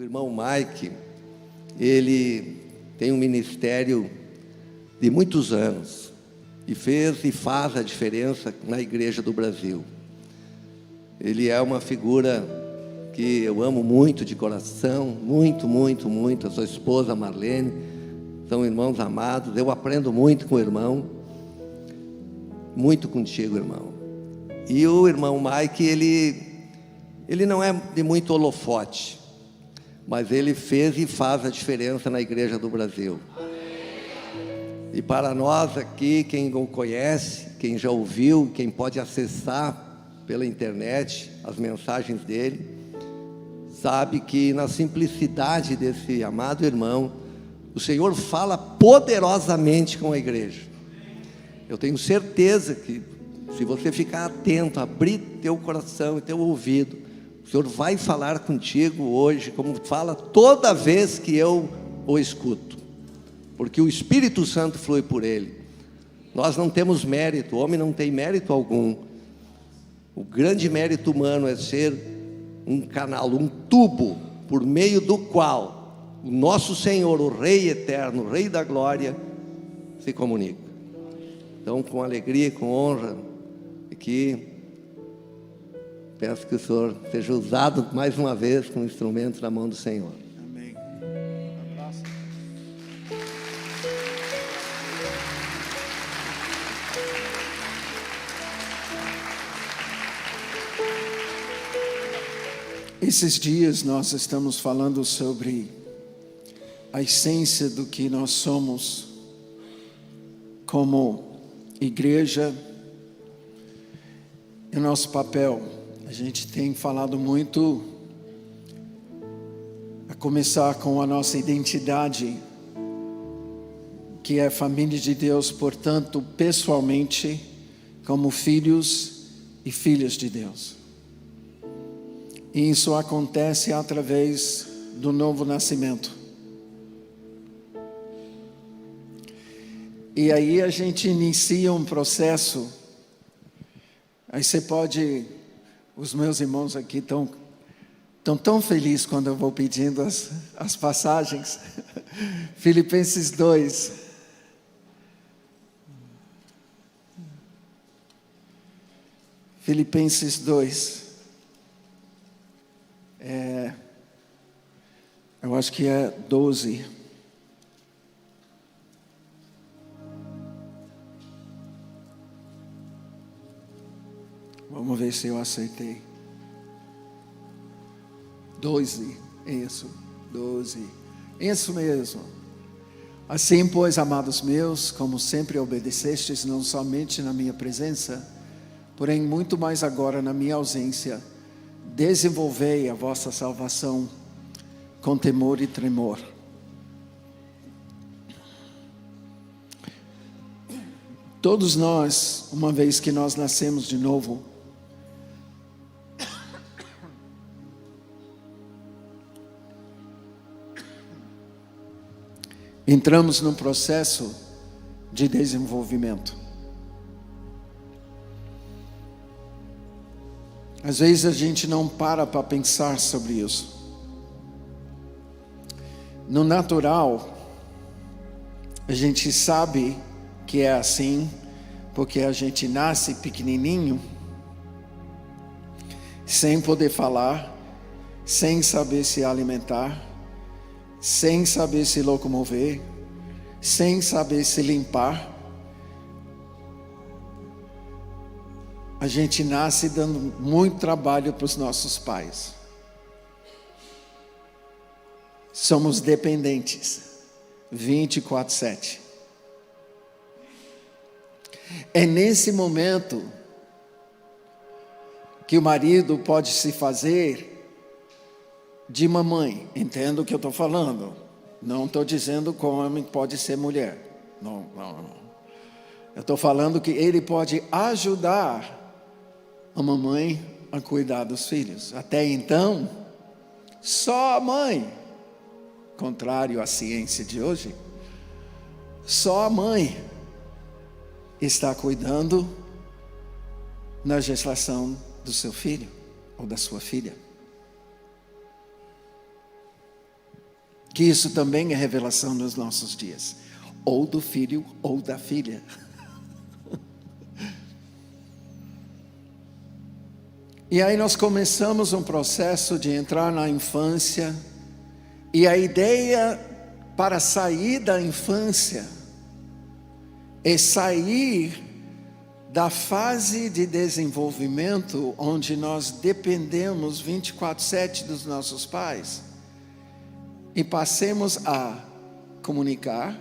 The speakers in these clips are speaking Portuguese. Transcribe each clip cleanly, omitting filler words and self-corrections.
irmão Mike, ele tem um ministério de muitos anos e fez e faz a diferença na Igreja do Brasil. Ele é uma figura que eu amo muito de coração, muito, muito, muito. A sua esposa Marlene, são irmãos amados. Eu aprendo muito com o irmão, muito contigo, irmão. E o irmão Mike, ele não é de muito holofote, mas ele fez e faz a diferença na Igreja do Brasil. E para nós aqui, quem o conhece, quem já ouviu, quem pode acessar pela internet as mensagens dele, sabe que na simplicidade desse amado irmão, o Senhor fala poderosamente com a igreja. Eu tenho certeza que se você ficar atento, abrir teu coração e teu ouvido, o Senhor vai falar contigo hoje, como fala toda vez que eu o escuto, porque o Espírito Santo flui por ele. Nós não temos mérito, o homem não tem mérito algum. O grande mérito humano é ser um canal, um tubo, por meio do qual o nosso Senhor, o Rei eterno, o Rei da glória, se comunica. Então, com alegria e com honra, aqui, peço que o Senhor seja usado mais uma vez como instrumento na mão do Senhor. Amém. Um abraço. Esses dias nós estamos falando sobre a essência do que nós somos como igreja e o nosso papel. A gente tem falado muito, a começar com a nossa identidade, que é a família de Deus, portanto, pessoalmente, como filhos e filhas de Deus. E isso acontece através do novo nascimento. E aí a gente inicia um processo. Aí você pode, os meus irmãos aqui estão tão felizes quando eu vou pedindo as passagens. Filipenses 2. Filipenses 2. Eu acho que é 12. Vamos ver se eu acertei. 12, isso, 12. Isso mesmo. Assim, pois, amados meus, como sempre obedecestes, não somente na minha presença, porém muito mais agora na minha ausência, desenvolvei a vossa salvação com temor e tremor. Todos nós, uma vez que nós nascemos de novo, entramos num processo de desenvolvimento. Às vezes a gente não para pensar sobre isso. No natural, a gente sabe que é assim, porque a gente nasce pequenininho, sem poder falar, sem saber se alimentar, sem saber se locomover, sem saber se limpar. A gente nasce dando muito trabalho para os nossos pais. Somos dependentes, 24/7. É nesse momento que o marido pode se fazer de mamãe. Entendo o que eu estou falando. Não estou dizendo que o homem pode ser mulher. Não. Eu estou falando que ele pode ajudar a mamãe a cuidar dos filhos. Até então, só a mãe, contrário à ciência de hoje, só a mãe está cuidando na gestação do seu filho ou da sua filha. Que isso também é revelação nos nossos dias. Ou do filho ou da filha. E aí nós começamos um processo de entrar na infância. E a ideia para sair da infância é sair da fase de desenvolvimento onde nós dependemos 24/7 dos nossos pais e passemos a comunicar,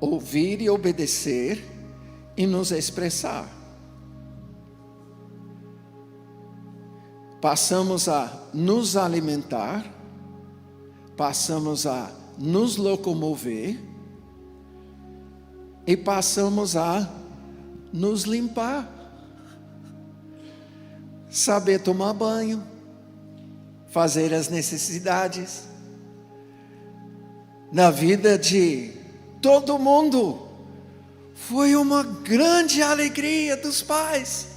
ouvir e obedecer e nos expressar. Passamos a nos alimentar, passamos a nos locomover e passamos a nos limpar, saber tomar banho, fazer as necessidades. Na vida de todo mundo, foi uma grande alegria dos pais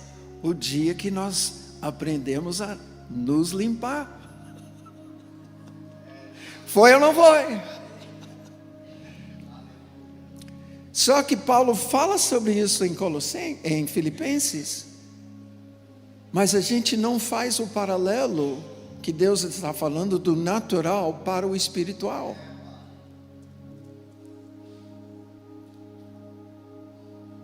o dia que nós aprendemos a nos limpar. Foi ou não foi? Só que Paulo fala sobre isso em Filipenses, mas a gente não faz o paralelo que Deus está falando do natural para o espiritual.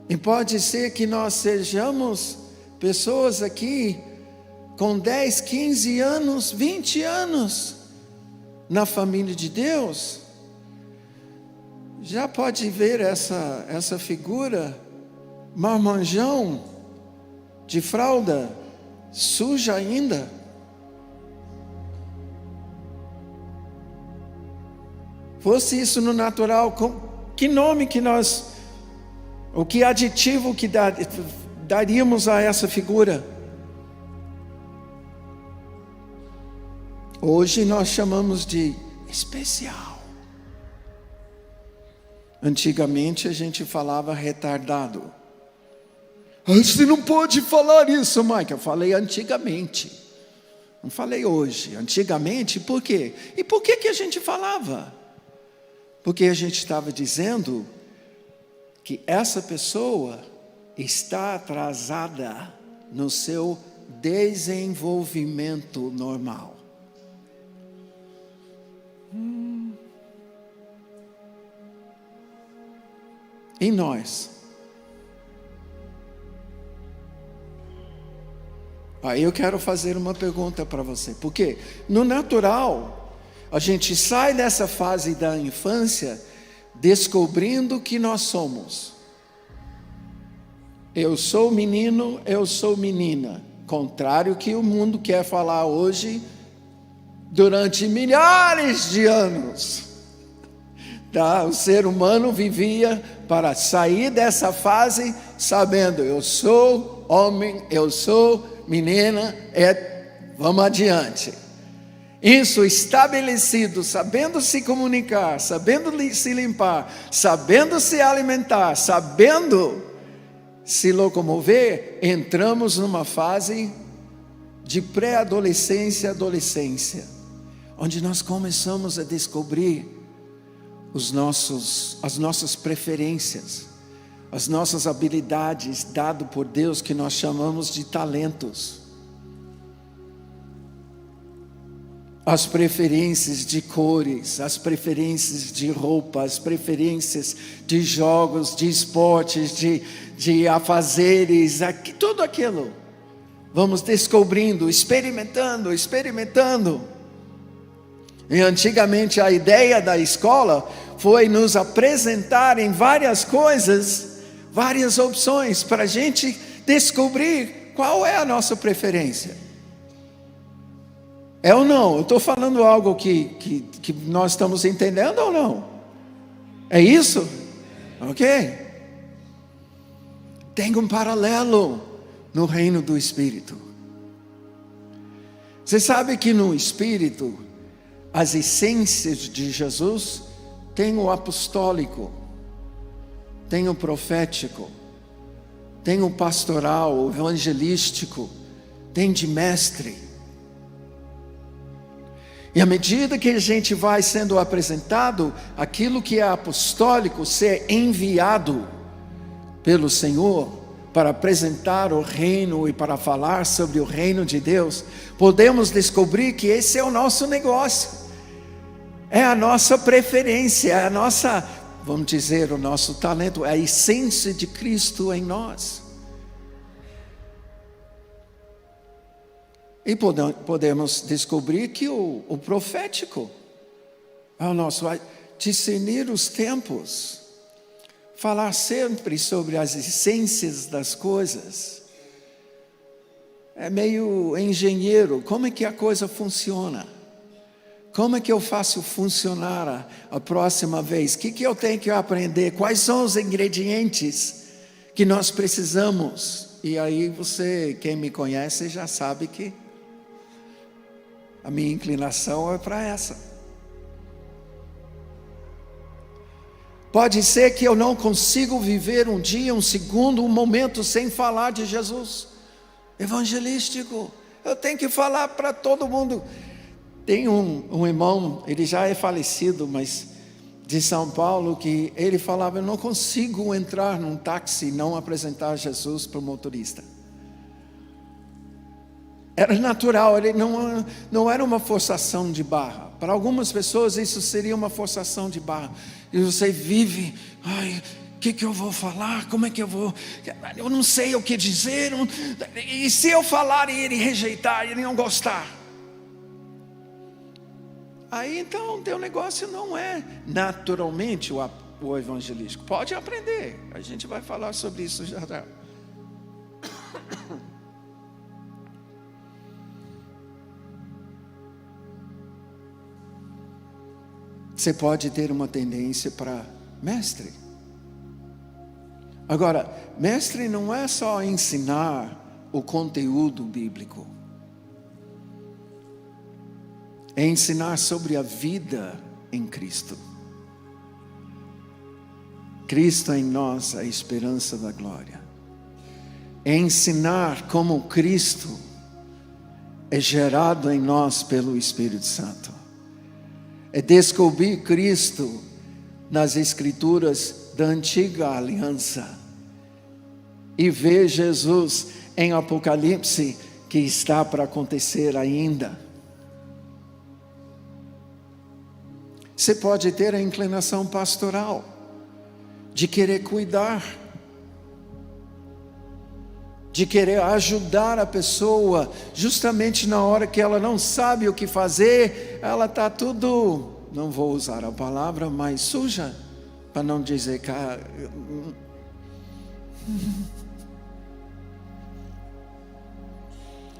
E pode ser que nós sejamos pessoas aqui com 10, 15 anos, 20 anos na família de Deus. Já pode ver essa figura, marmanjão, de fralda, suja ainda. Fosse isso no natural, que nome que nós, ou que adjetivo que daríamos a essa figura? Hoje nós chamamos de especial. Antigamente a gente falava retardado. Você não pode falar isso, Mike. Eu falei antigamente. Não falei hoje. Antigamente, por quê? E por que a gente falava? Porque a gente estava dizendo que essa pessoa está atrasada no seu desenvolvimento normal. E nós? Aí eu quero fazer uma pergunta para você. Porque no natural, a gente sai dessa fase da infância descobrindo que nós somos. Eu sou menino, eu sou menina. Contrário que o mundo quer falar hoje, durante milhares de anos. Tá? O ser humano vivia para sair dessa fase sabendo, eu sou homem, eu sou menina, vamos adiante. Isso estabelecido, sabendo se comunicar, sabendo se limpar, sabendo se alimentar, sabendo se locomover, entramos numa fase de pré-adolescência, adolescência, onde nós começamos a descobrir as nossas preferências, as nossas habilidades dadas por Deus, que nós chamamos de talentos. As preferências de cores, as preferências de roupa, as preferências de jogos, de esportes, de afazeres, tudo aquilo. Vamos descobrindo, experimentando. E antigamente a ideia da escola foi nos apresentar em várias coisas, várias opções, para a gente descobrir qual é a nossa preferência. É ou não? Eu estou falando algo que nós estamos entendendo ou não? É isso? Ok? Tem um paralelo no reino do Espírito. Você sabe que no Espírito, as essências de Jesus tem o apostólico, tem o profético, tem o pastoral, o evangelístico, tem de mestre. E à medida que a gente vai sendo apresentado, aquilo que é apostólico, ser enviado pelo Senhor para apresentar o reino e para falar sobre o reino de Deus, podemos descobrir que esse é o nosso negócio, é a nossa preferência, é a nossa, vamos dizer, o nosso talento, é a essência de Cristo em nós. E podemos descobrir que o profético é o nosso, discernir os tempos, falar sempre sobre as essências das coisas. É meio engenheiro, como é que a coisa funciona? Como é que eu faço funcionar a próxima vez? O que eu tenho que aprender? Quais são os ingredientes que nós precisamos? E aí você, quem me conhece, já sabe que a minha inclinação é para essa. Pode ser que eu não consiga viver um dia, um segundo, um momento sem falar de Jesus. Evangelístico. Eu tenho que falar para todo mundo. Tem um irmão, ele já é falecido, mas de São Paulo, que ele falava: eu não consigo entrar num táxi e não apresentar Jesus para o motorista. Era natural, ele não era uma forçação de barra. Para algumas pessoas isso seria uma forçação de barra. E você vive, ai, o que eu vou falar? Como é que eu vou? Eu não sei o que dizer. E se eu falar e ele rejeitar, ele não gostar? Aí então o teu negócio não é naturalmente o evangelístico. Pode aprender, a gente vai falar sobre isso já já. Você pode ter uma tendência para mestre. Agora, mestre não é só ensinar o conteúdo bíblico. É ensinar sobre a vida em Cristo. Cristo em nós, a esperança da glória. É ensinar como Cristo é gerado em nós pelo Espírito Santo. É descobrir Cristo nas Escrituras da antiga aliança e ver Jesus em Apocalipse, que está para acontecer ainda. Você pode ter a inclinação pastoral de querer cuidar, de querer ajudar a pessoa, justamente na hora que ela não sabe o que fazer, ela está tudo, não vou usar a palavra, mas suja, para não dizer que...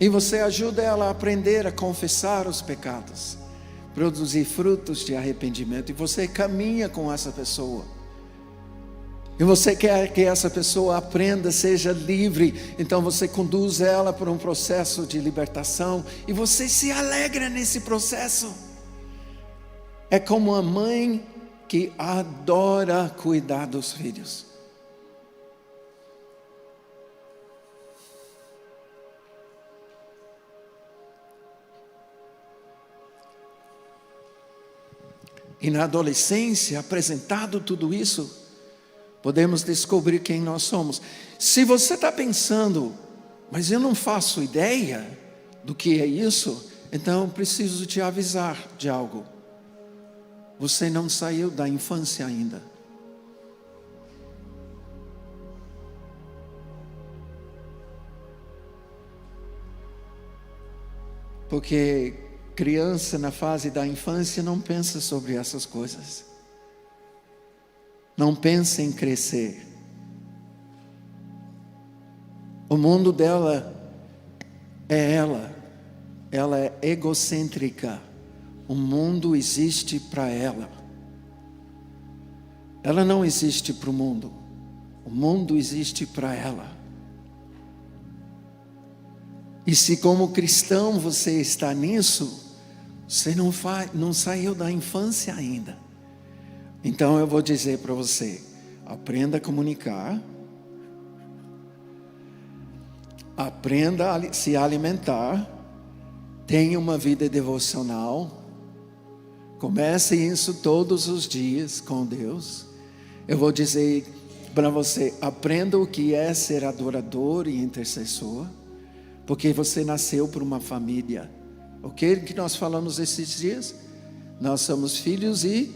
E você ajuda ela a aprender a confessar os pecados, produzir frutos de arrependimento, e você caminha com essa pessoa. E você quer que essa pessoa aprenda, seja livre, então você conduz ela por um processo de libertação, e você se alegra nesse processo. É como a mãe que adora cuidar dos filhos. E na adolescência, apresentado tudo isso, podemos descobrir quem nós somos. Se você está pensando, mas eu não faço ideia do que é isso, então eu preciso te avisar de algo. Você não saiu da infância ainda. Porque criança na fase da infância não pensa sobre essas coisas. Não pensa em crescer. O mundo dela é ela. Ela é egocêntrica. O mundo existe para ela. Ela não existe para o mundo. O mundo existe para ela. E se como cristão você está nisso, você não saiu da infância ainda. Então eu vou dizer para você, aprenda a comunicar, aprenda a se alimentar, tenha uma vida devocional, Comece isso todos os dias com Deus. Eu vou dizer para você, aprenda o que é ser adorador e intercessor, porque você nasceu por uma família. O que nós falamos esses dias? Nós somos filhos e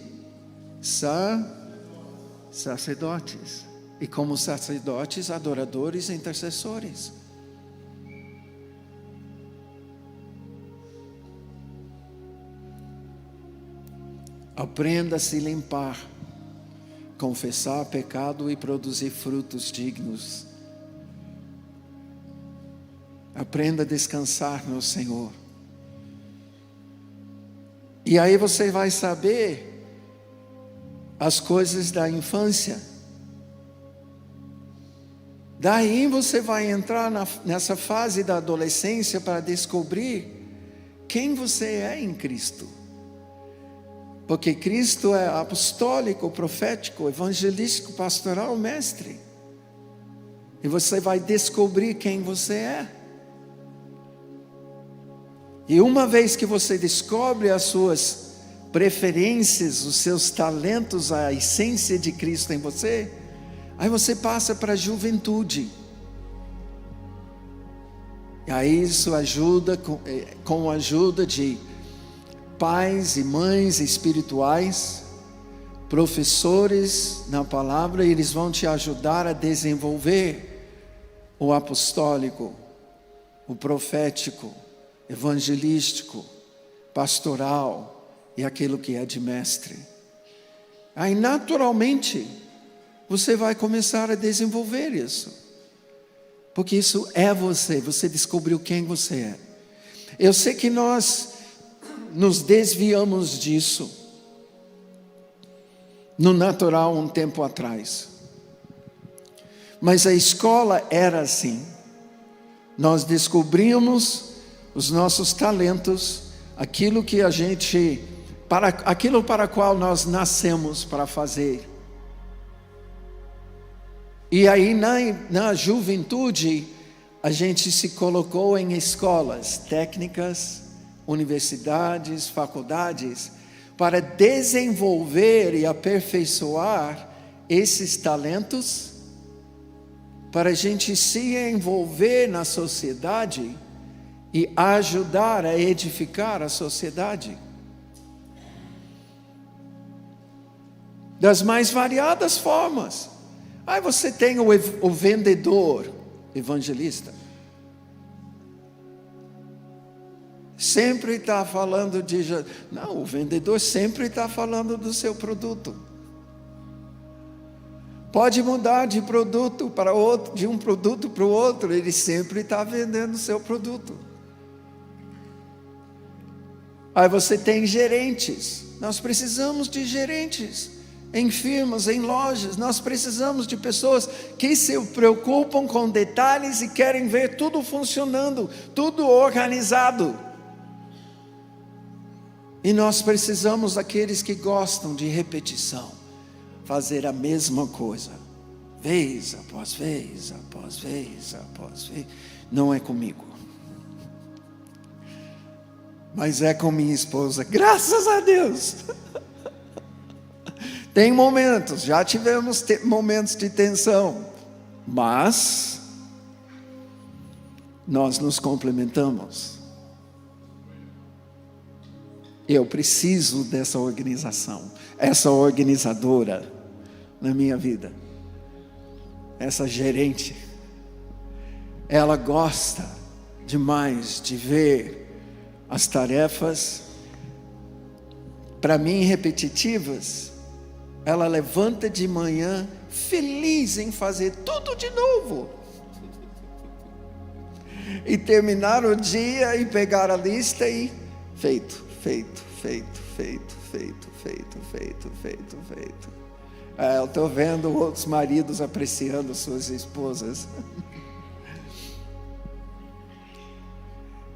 sacerdotes. E como sacerdotes, adoradores e intercessores. Aprenda a se limpar, confessar pecado e produzir frutos dignos. Aprenda a descansar no Senhor. E aí você vai saber as coisas da infância. Daí você vai entrar nessa fase da adolescência para descobrir quem você é em Cristo. Porque Cristo é apostólico, profético, evangelístico, pastoral, mestre. E você vai descobrir quem você é. E uma vez que você descobre as suas preferências, os seus talentos, a essência de Cristo em você, aí você passa para a juventude. E aí isso ajuda, com a ajuda de pais e mães espirituais, professores na palavra, eles vão te ajudar a desenvolver o apostólico, o profético, evangelístico, pastoral e aquilo que é de mestre. Aí naturalmente você vai começar a desenvolver isso, porque isso é você, você descobriu quem você é. Eu sei que nós nos desviamos disso no natural um tempo atrás, mas a escola era assim. Nós descobrimos os nossos talentos, aquilo que aquilo para qual nós nascemos para fazer. E aí na juventude a gente se colocou em escolas técnicas, universidades, faculdades, para desenvolver e aperfeiçoar esses talentos, para a gente se envolver na sociedade e ajudar a edificar a sociedade. Das mais variadas formas. Aí você tem o vendedor, evangelista. Sempre está falando de... Não, o vendedor sempre está falando do seu produto. Pode mudar de produto para outro, de um produto para o outro, ele sempre está vendendo o seu produto. Aí você tem gerentes. Nós precisamos de gerentes em firmas, em lojas. Nós precisamos de pessoas que se preocupam com detalhes e querem ver tudo funcionando, tudo organizado. E nós precisamos daqueles que gostam de repetição, fazer a mesma coisa, vez após vez, após vez, após vez. Não é comigo, mas é com minha esposa, graças a Deus. Tem momentos, já tivemos momentos de tensão, mas nós nos complementamos. Eu preciso dessa organização, essa organizadora na minha vida, essa gerente. Ela gosta demais de ver as tarefas, para mim repetitivas. Ela levanta de manhã feliz em fazer tudo de novo. E terminar o dia e pegar a lista e feito. Eu estou vendo outros maridos apreciando suas esposas.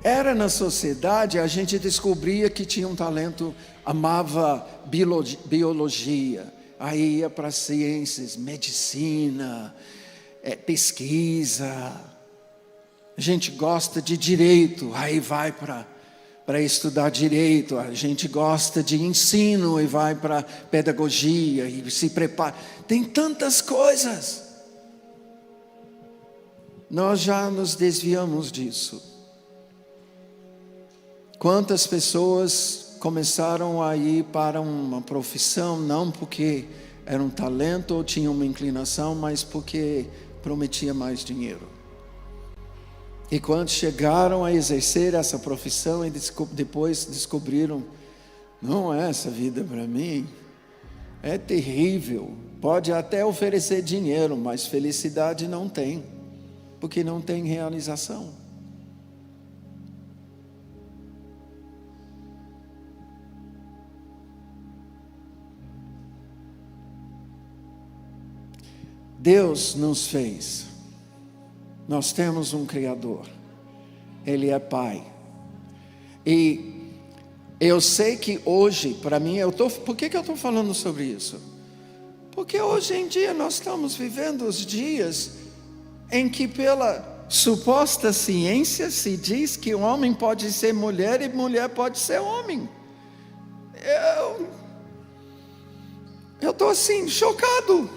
Era na sociedade, a gente descobria que tinha um talento, amava biologia, aí ia para ciências, medicina, pesquisa. A gente gosta de direito, aí vai para para estudar direito, a gente gosta de ensino e vai para pedagogia e se prepara. Tem tantas coisas. Nós já nos desviamos disso. Quantas pessoas começaram a ir para uma profissão, não porque era um talento ou tinha uma inclinação, mas porque prometia mais dinheiro. E quando chegaram a exercer essa profissão e depois descobriram, não é essa vida para mim, é terrível. Pode até oferecer dinheiro, mas felicidade não tem, porque não tem realização. Deus nos fez. Nós temos um Criador. Ele é Pai. E eu sei que hoje, para mim, por que eu estou falando sobre isso? Porque hoje em dia nós estamos vivendo os dias em que pela suposta ciência se diz que o homem pode ser mulher e mulher pode ser homem. Eu estou assim, chocado.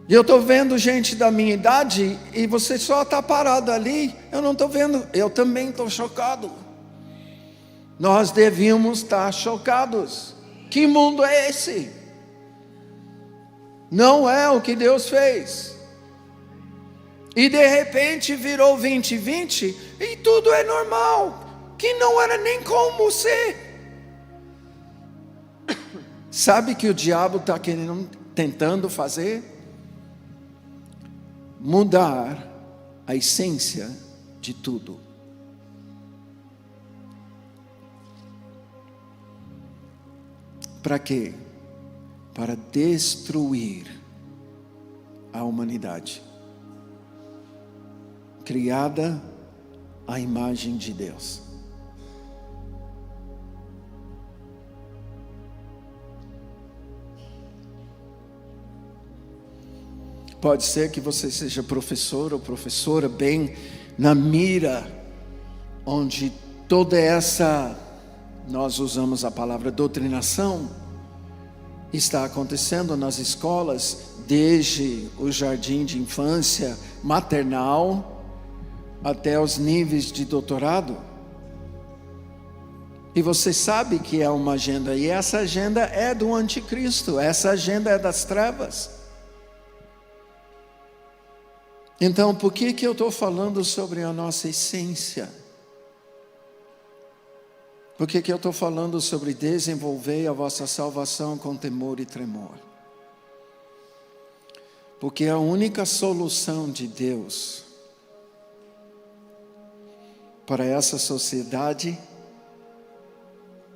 E eu estou vendo gente da minha idade e você só está parado ali. Eu não estou vendo, eu também estou chocado. Nós devíamos estar chocados. Que mundo é esse? Não é o que Deus fez. E de repente virou 2020 e tudo é normal, que não era nem como ser. Sabe que o diabo está tentando fazer? Mudar a essência de tudo. Para quê? Para destruir a humanidade, criada à imagem de Deus. Pode ser que você seja professor ou professora bem na mira, onde toda essa, nós usamos a palavra doutrinação, está acontecendo nas escolas, desde o jardim de infância, maternal, até os níveis de doutorado. E você sabe que é uma agenda, e essa agenda é do anticristo, essa agenda é das trevas. Então, por que eu estou falando sobre a nossa essência? Por que eu estou falando sobre desenvolver a vossa salvação com temor e tremor? Porque a única solução de Deus para essa sociedade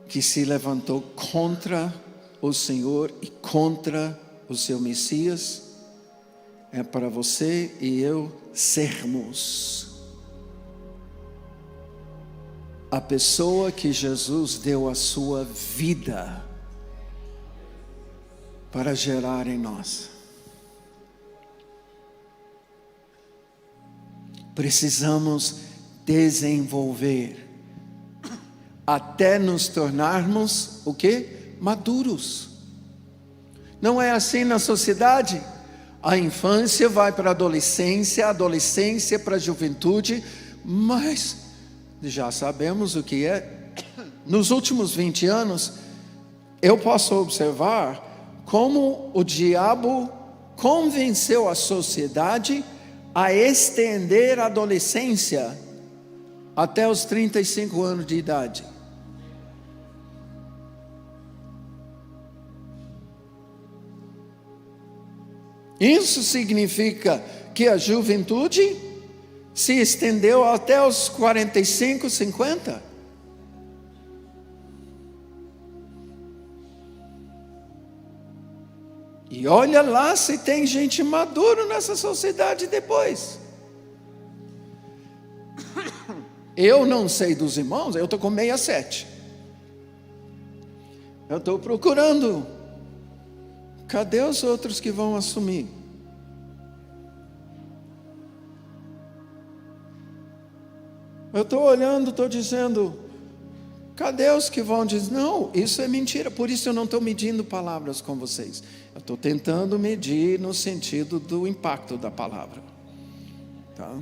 que se levantou contra o Senhor e contra o seu Messias, é para você e eu sermos a pessoa que Jesus deu a sua vida para gerar em nós. Precisamos desenvolver até nos tornarmos o quê? Maduros. Não é assim na sociedade? A infância vai para a adolescência para a juventude, mas já sabemos o que é. Nos últimos 20 anos, eu posso observar como o diabo convenceu a sociedade a estender a adolescência até os 35 anos de idade. Isso significa que a juventude se estendeu até os 45, 50. E olha lá se tem gente madura nessa sociedade depois. Eu não sei dos irmãos, eu estou com 67. Eu estou procurando. Cadê os outros que vão assumir? Eu estou olhando, estou dizendo, cadê os que vão dizer, não, isso é mentira. Por isso eu não estou medindo palavras com vocês. Eu estou tentando medir no sentido do impacto da palavra. Tá?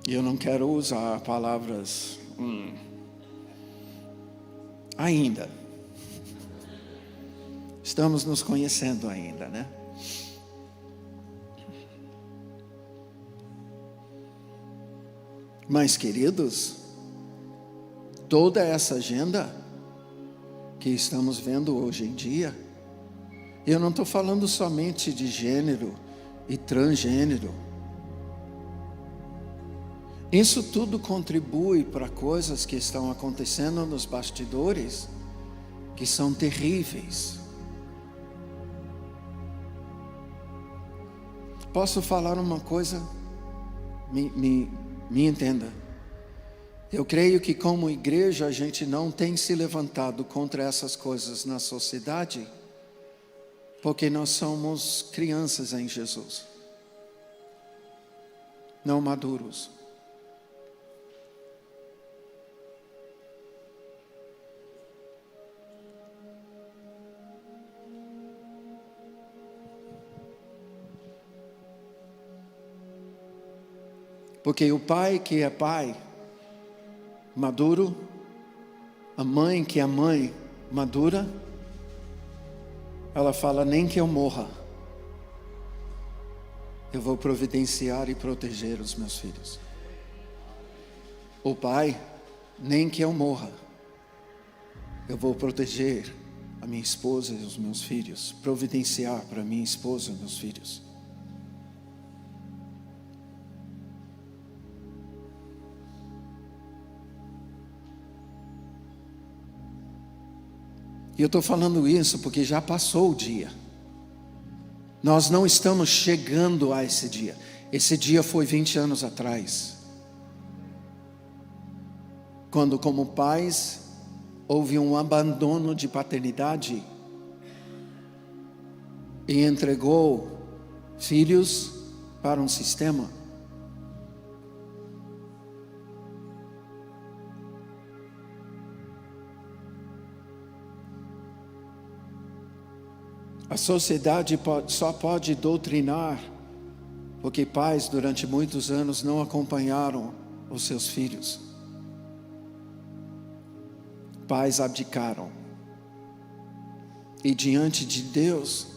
E eu não quero usar palavras ainda. Estamos nos conhecendo ainda, né? Mas, queridos, toda essa agenda que estamos vendo hoje em dia, eu não estou falando somente de gênero e transgênero. Isso tudo contribui para coisas que estão acontecendo nos bastidores, que são terríveis. Posso falar uma coisa? Me entenda. Eu creio que como igreja a gente não tem se levantado contra essas coisas na sociedade, porque nós somos crianças em Jesus, não maduros. Porque o pai que é pai maduro, a mãe que é mãe madura, ela fala, nem que eu morra, eu vou providenciar e proteger os meus filhos. O pai, nem que eu morra, eu vou proteger a minha esposa e os meus filhos, providenciar para minha esposa e meus filhos. E eu estou falando isso porque já passou o dia. Nós não estamos chegando a esse dia. Esse dia foi 20 anos atrás. Quando, como pais, houve um abandono de paternidade e entregou filhos para um sistema. A sociedade só pode doutrinar, porque pais durante muitos anos não acompanharam os seus filhos. Pais abdicaram. E diante de Deus,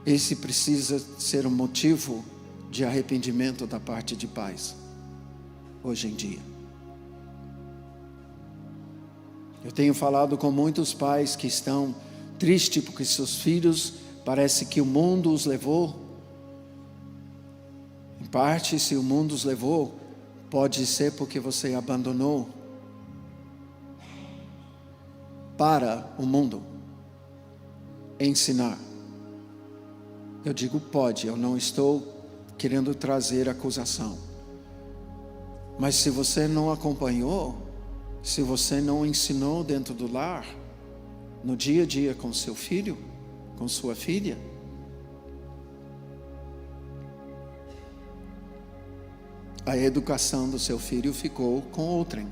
esse precisa ser um motivo de arrependimento da parte de pais, hoje em dia. Eu tenho falado com muitos pais que estão tristes porque seus filhos, parece que o mundo os levou. Em parte, se o mundo os levou, pode ser porque você abandonou para o mundo ensinar. Eu digo pode, eu não estou querendo trazer acusação. Mas se você não acompanhou, se você não ensinou dentro do lar, no dia a dia com seu filho, com sua filha, a educação do seu filho ficou com outrem.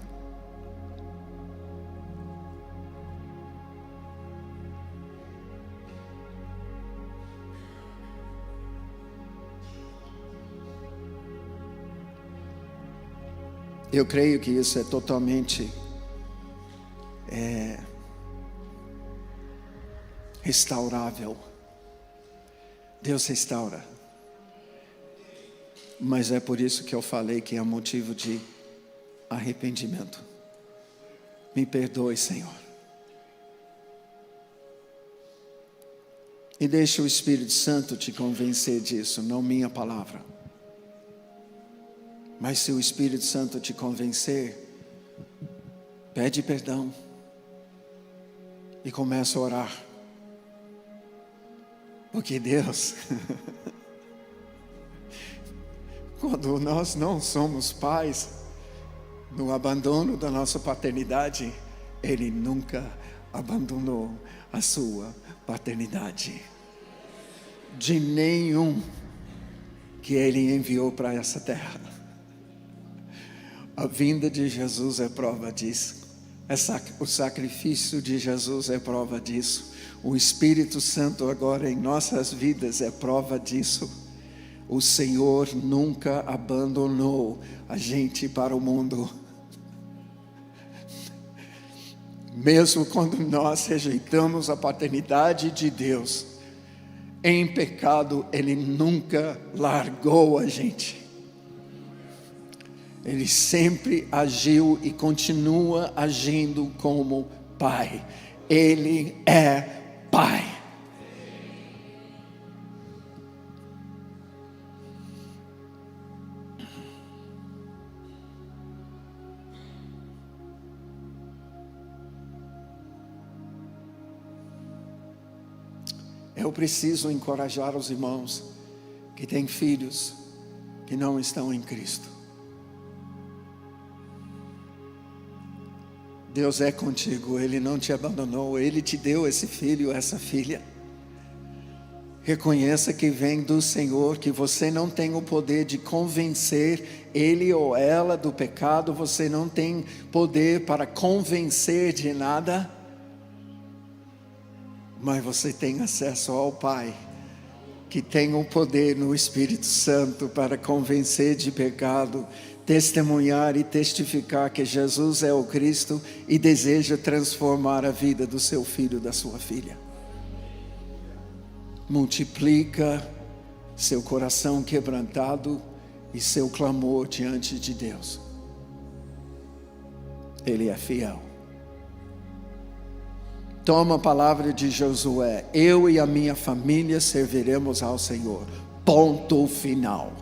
Eu creio que isso é totalmente restaurável. Deus restaura. Mas é por isso que eu falei que é motivo de arrependimento. Me perdoe, Senhor. E deixa o Espírito Santo te convencer disso, não minha palavra. Mas se o Espírito Santo te convencer, pede perdão e começa a orar. Porque Deus, quando nós não somos pais, no abandono da nossa paternidade, Ele nunca abandonou a sua paternidade. De nenhum que Ele enviou para essa terra. A vinda de Jesus é prova disso. O sacrifício de Jesus é prova disso. O Espírito Santo agora em nossas vidas é prova disso. O Senhor nunca abandonou a gente para o mundo. Mesmo quando nós rejeitamos a paternidade de Deus, em pecado, Ele nunca largou a gente. Ele sempre agiu e continua agindo como Pai. Ele é Pai. Eu preciso encorajar os irmãos que têm filhos que não estão em Cristo. Deus é contigo, Ele não te abandonou, Ele te deu esse filho, essa filha. Reconheça que vem do Senhor, que você não tem o poder de convencer ele ou ela do pecado, você não tem poder para convencer de nada, mas você tem acesso ao Pai, que tem o poder no Espírito Santo para convencer de pecado, testemunhar e testificar que Jesus é o Cristo e deseja transformar a vida do seu filho, da sua filha. Multiplica seu coração quebrantado e seu clamor diante de Deus. Ele é fiel. Toma a palavra de Josué: eu e a minha família serviremos ao Senhor. Ponto final.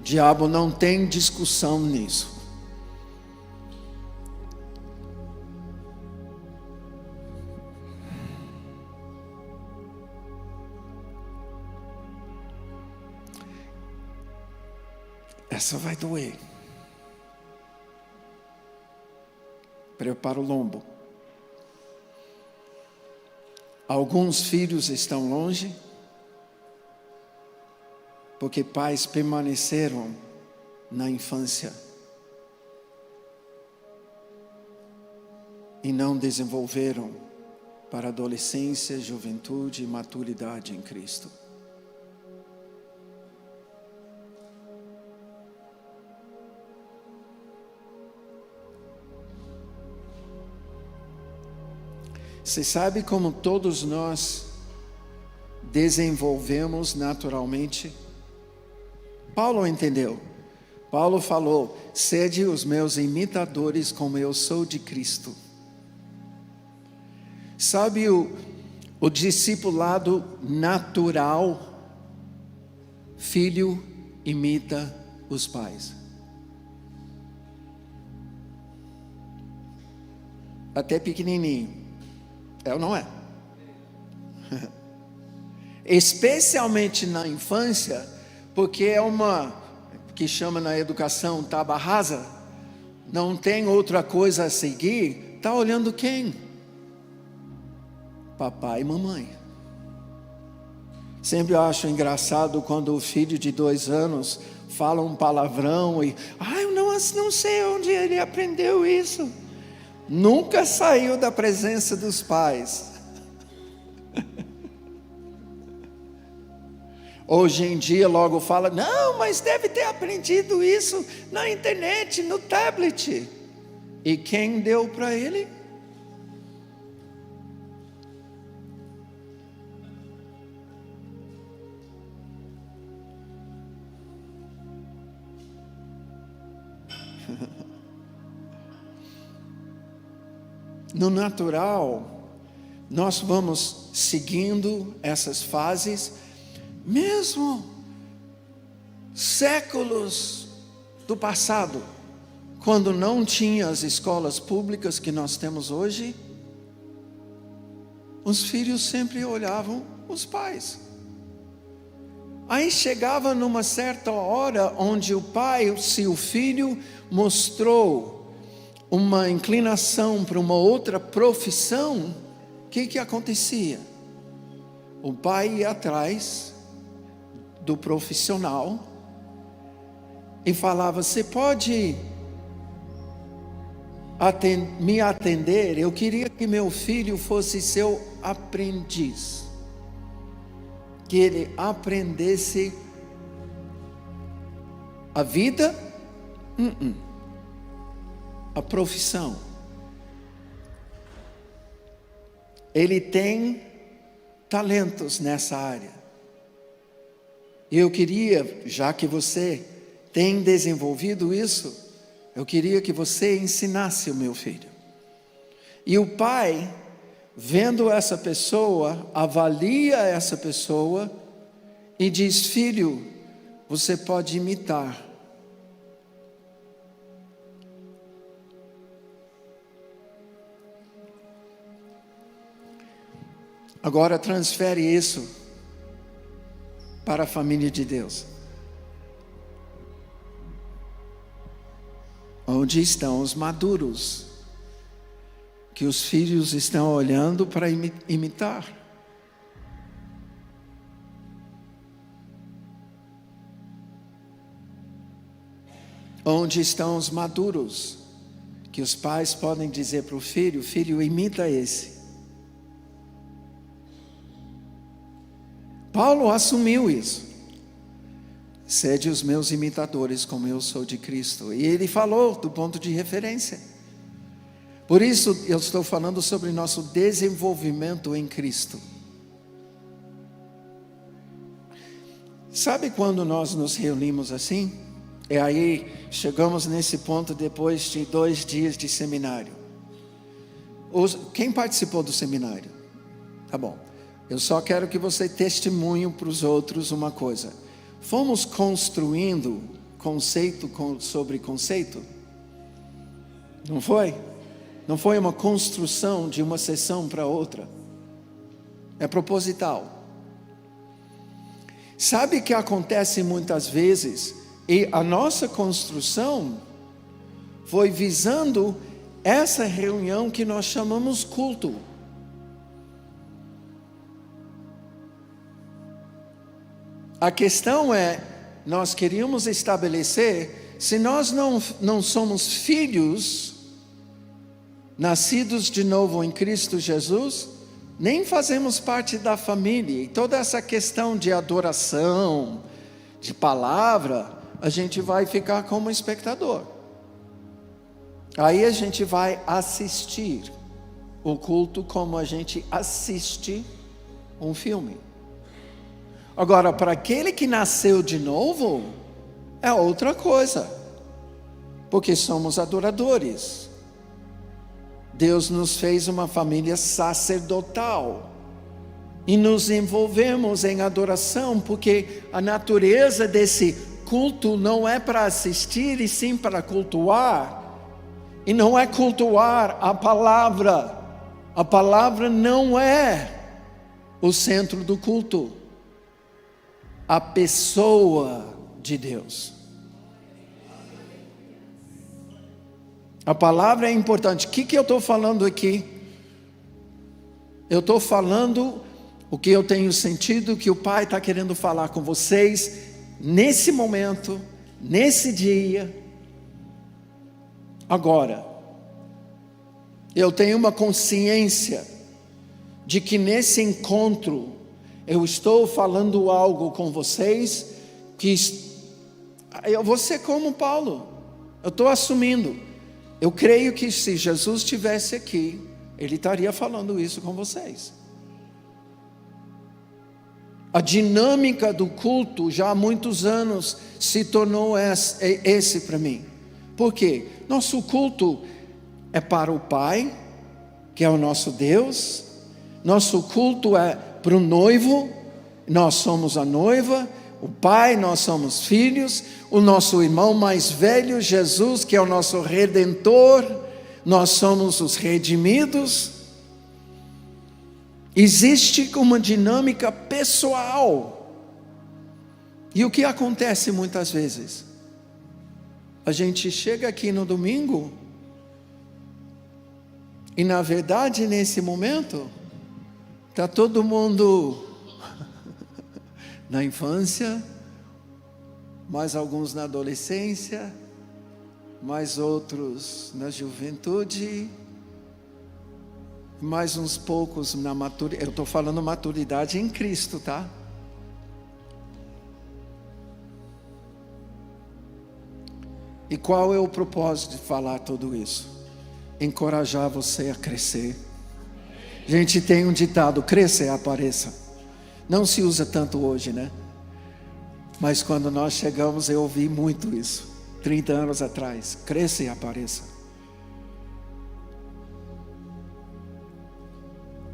O diabo não tem discussão nisso. Essa vai doer. Prepara o lombo. Alguns filhos estão longe, porque pais permaneceram na infância e não desenvolveram para a adolescência, juventude e maturidade em Cristo. Você sabe como todos nós desenvolvemos naturalmente? Paulo entendeu. Paulo falou: sede os meus imitadores como eu sou de Cristo. Sabe o discipulado natural? Filho imita os pais. Até pequenininho. É ou não é? Especialmente na infância, porque é uma que chama na educação tábua rasa, não tem outra coisa a seguir. Está olhando quem? Papai e mamãe. Sempre acho engraçado quando o filho de 2 anos fala um palavrão e eu não sei onde ele aprendeu isso. Nunca saiu da presença dos pais. Hoje em dia logo fala: não, mas deve ter aprendido isso na internet, no tablet. E quem deu para ele? No natural, nós vamos seguindo essas fases, mesmo séculos do passado, quando não tinha as escolas públicas que nós temos hoje, os filhos sempre olhavam os pais. Aí chegava numa certa hora onde o pai, se o filho mostrou uma inclinação para uma outra profissão, o que acontecia? O pai ia atrás do profissional e falava: você pode me atender? Eu queria que meu filho fosse seu aprendiz, que ele aprendesse a vida, a profissão. Ele tem talentos nessa área. E eu queria, já que você tem desenvolvido isso, eu queria que você ensinasse o meu filho. E o pai, vendo essa pessoa, avalia essa pessoa e diz: filho, você pode imitar. Agora transfere isso para a família de Deus. Onde estão os maduros, que os filhos estão olhando para imitar? Onde estão os maduros, que os pais podem dizer para o filho: filho, imita esse. Paulo assumiu isso. Sede os meus imitadores, como eu sou de Cristo. E ele falou do ponto de referência. Por isso eu estou falando sobre nosso desenvolvimento em Cristo. Sabe quando nós nos reunimos assim? E aí chegamos nesse ponto depois de 2 dias de seminário. Quem participou do seminário? Tá bom. Eu só quero que você testemunhe para os outros uma coisa. Fomos construindo conceito sobre conceito? Não foi? Não foi uma construção de uma sessão para outra. É proposital. Sabe que acontece muitas vezes, e a nossa construção foi visando essa reunião que nós chamamos culto. A questão é, nós queríamos estabelecer, se nós não somos filhos, nascidos de novo em Cristo Jesus, nem fazemos parte da família. E toda essa questão de adoração, de palavra, a gente vai ficar como espectador. Aí a gente vai assistir o culto como a gente assiste um filme. Agora, para aquele que nasceu de novo, é outra coisa, porque somos adoradores. Deus nos fez uma família sacerdotal e nos envolvemos em adoração, porque a natureza desse culto não é para assistir, e sim para cultuar. E não é cultuar a palavra não é o centro do culto. A pessoa de Deus. A palavra é importante. O que eu estou falando aqui? Eu estou falando o que eu tenho sentido que o Pai está querendo falar com vocês nesse momento, nesse dia, agora. Eu tenho uma consciência de que nesse encontro eu estou falando algo com vocês que eu vou ser como Paulo. Eu estou assumindo. Eu creio que se Jesus estivesse aqui, Ele estaria falando isso com vocês. A dinâmica do culto já há muitos anos se tornou esse para mim. Por quê? Nosso culto é para o Pai, que é o nosso Deus. Nosso culto é para o noivo, nós somos a noiva. O Pai, nós somos filhos. O nosso irmão mais velho, Jesus, que é o nosso Redentor, nós somos os redimidos. Existe uma dinâmica pessoal. E o que acontece muitas vezes? A gente chega aqui no domingo e, na verdade, nesse momento, está todo mundo na infância, mais alguns na adolescência, mais outros na juventude, mais uns poucos na maturidade. Eu estou falando maturidade em Cristo, tá? E qual é o propósito de falar tudo isso? Encorajar você a crescer. A gente tem um ditado: cresça e apareça. Não se usa tanto hoje, né? Mas quando nós chegamos, eu ouvi muito isso, 30 anos atrás: cresça e apareça.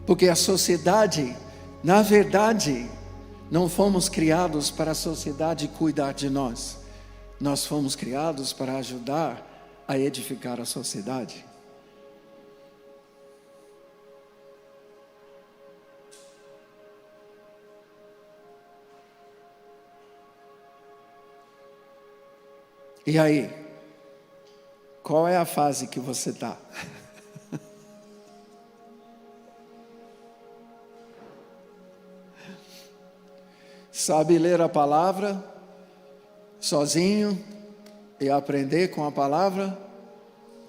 Porque a sociedade, na verdade, não fomos criados para a sociedade cuidar de nós. Nós fomos criados para ajudar a edificar a sociedade. E aí? Qual é a fase que você está? Sabe ler a palavra sozinho e aprender com a palavra?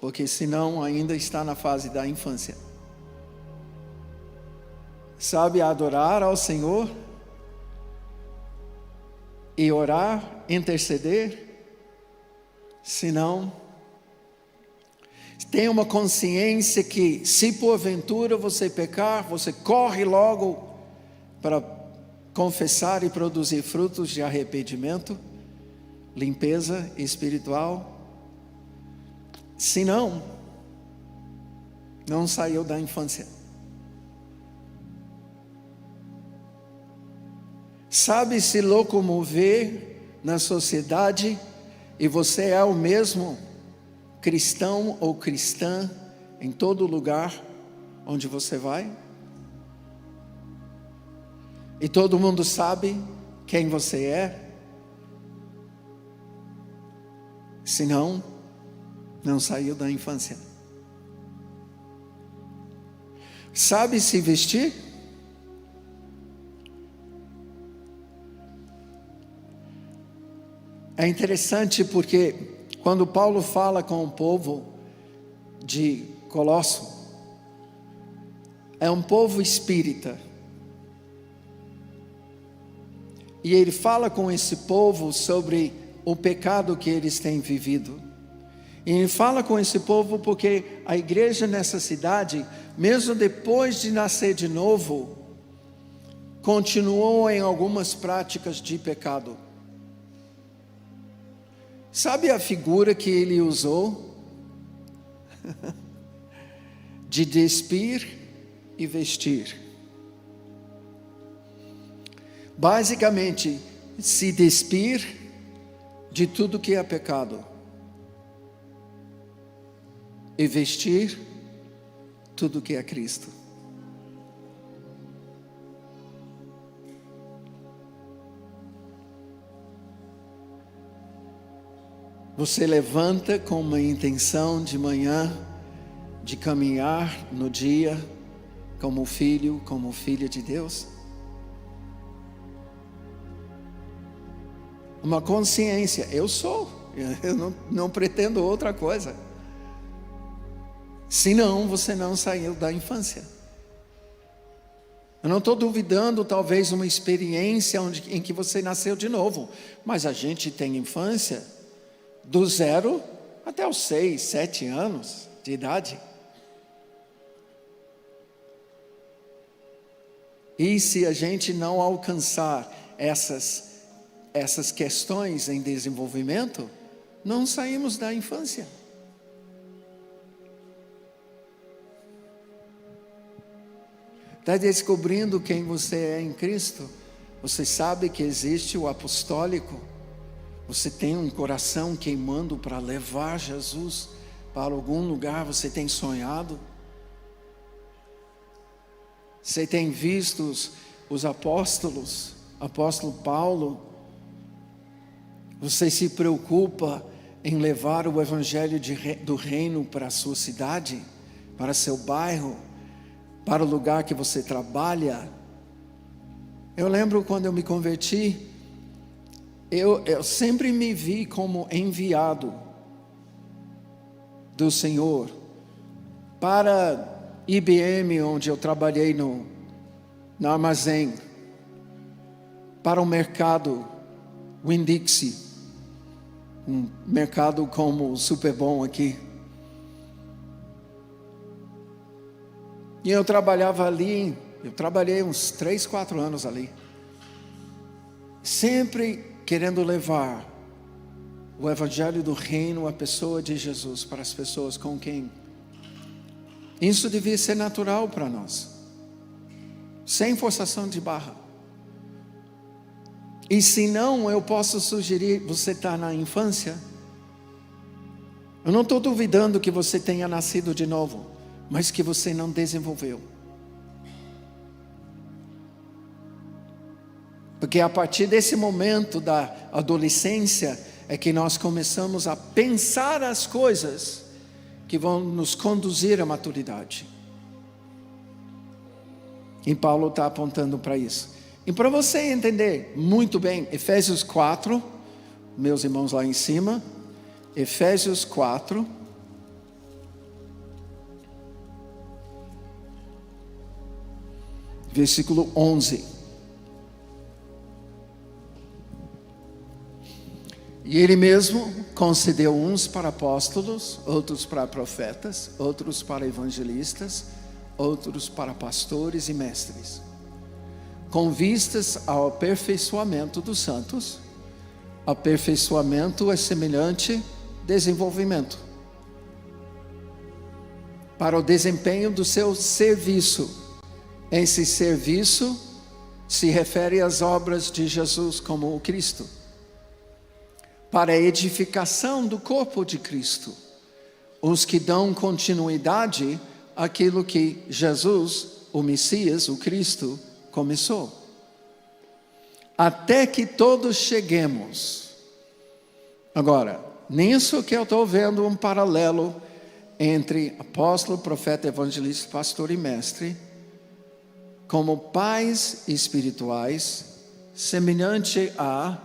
Porque senão ainda está na fase da infância. Sabe adorar ao Senhor e orar, interceder? Senão, tem uma consciência que, se porventura você pecar, você corre logo para confessar e produzir frutos de arrependimento, limpeza espiritual. Se não saiu da infância. Sabe se locomover na sociedade e você é o mesmo cristão ou cristã em todo lugar onde você vai? E todo mundo sabe quem você é? Se não saiu da infância. Sabe se vestir? É interessante porque quando Paulo fala com o povo de Colosso, é um povo espírita. E ele fala com esse povo sobre o pecado que eles têm vivido. E ele fala com esse povo porque a igreja nessa cidade, mesmo depois de nascer de novo, continuou em algumas práticas de pecado. Sabe a figura que ele usou? De despir e vestir. Basicamente, se despir de tudo que é pecado e vestir tudo que é Cristo. Você levanta com uma intenção de manhã de caminhar no dia como filho, como filha de Deus? Uma consciência: eu sou, eu não pretendo outra coisa. Senão você não saiu da infância. Eu não estou duvidando, talvez uma experiência em que você nasceu de novo, mas a gente tem infância do 0 até os 6, 7 anos de idade. E se a gente não alcançar essas questões em desenvolvimento, não saímos da infância. Está descobrindo quem você é em Cristo? Você sabe que existe o apostólico. Você tem um coração queimando para levar Jesus para algum lugar. Você tem sonhado. Você tem visto os apóstolos, apóstolo Paulo. Você se preocupa em levar o evangelho do reino para a sua cidade, para seu bairro, para o lugar que você trabalha. Eu lembro quando eu me converti, eu sempre me vi como enviado do Senhor para IBM, onde eu trabalhei no armazém, para o mercado Winn-Dixie, um mercado como o Superbom aqui. E eu trabalhava ali, eu trabalhei uns 3, 4 anos ali, sempre querendo levar o Evangelho do Reino, a pessoa de Jesus, para as pessoas com quem isso devia ser natural para nós, sem forçação de barra. E se não, eu posso sugerir, você está na infância, eu não estou duvidando que você tenha nascido de novo, mas que você não desenvolveu. Porque a partir desse momento da adolescência é que nós começamos a pensar as coisas que vão nos conduzir à maturidade. E Paulo está apontando para isso. E para você entender muito bem, Efésios 4, meus irmãos lá em cima, Efésios 4, versículo 11. E ele mesmo concedeu uns para apóstolos, outros para profetas, outros para evangelistas, outros para pastores e mestres, com vistas ao aperfeiçoamento dos santos. Aperfeiçoamento é semelhante a desenvolvimento, para o desempenho do seu serviço. Esse serviço se refere às obras de Jesus como o Cristo, para a edificação do corpo de Cristo, os que dão continuidade àquilo que Jesus, o Messias, o Cristo, começou, até que todos cheguemos. Agora, nisso que eu estou vendo um paralelo entre apóstolo, profeta, evangelista, pastor e mestre, como pais espirituais, semelhante a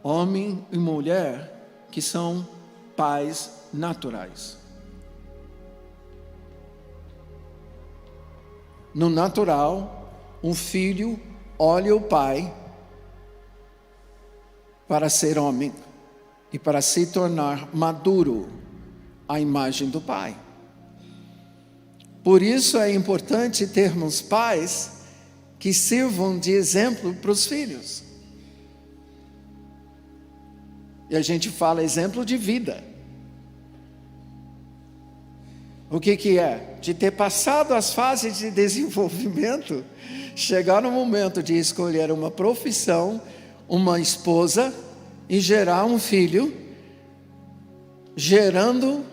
homem e mulher que são pais naturais. No natural, um filho olha o pai para ser homem e para se tornar maduro à imagem do pai. Por isso é importante termos pais que sirvam de exemplo para os filhos. E a gente fala exemplo de vida. O que é? De ter passado as fases de desenvolvimento, chegar no momento de escolher uma profissão, uma esposa e gerar um filho, gerando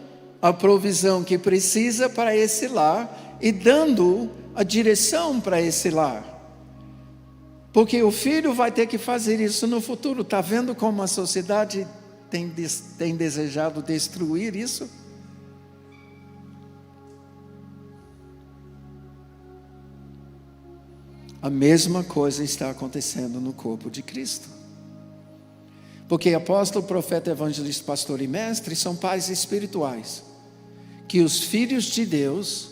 a provisão que precisa para esse lar e dando a direção para esse lar. Porque o filho vai ter que fazer isso no futuro. Está vendo como a sociedade tem desejado destruir isso? A mesma coisa está acontecendo no corpo de Cristo. Porque apóstolo, profeta, evangelista, pastor e mestre são pais espirituais, que os filhos de Deus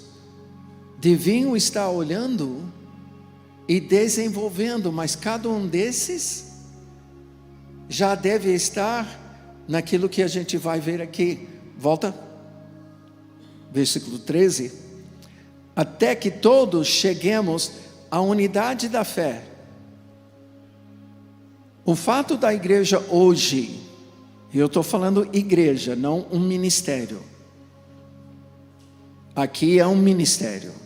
deviam estar olhando e desenvolvendo, mas cada um desses já deve estar naquilo que a gente vai ver aqui. Volta, versículo 13. Até que todos cheguemos à unidade da fé. O fato da igreja hoje, e eu estou falando igreja, não um ministério. Aqui é um ministério.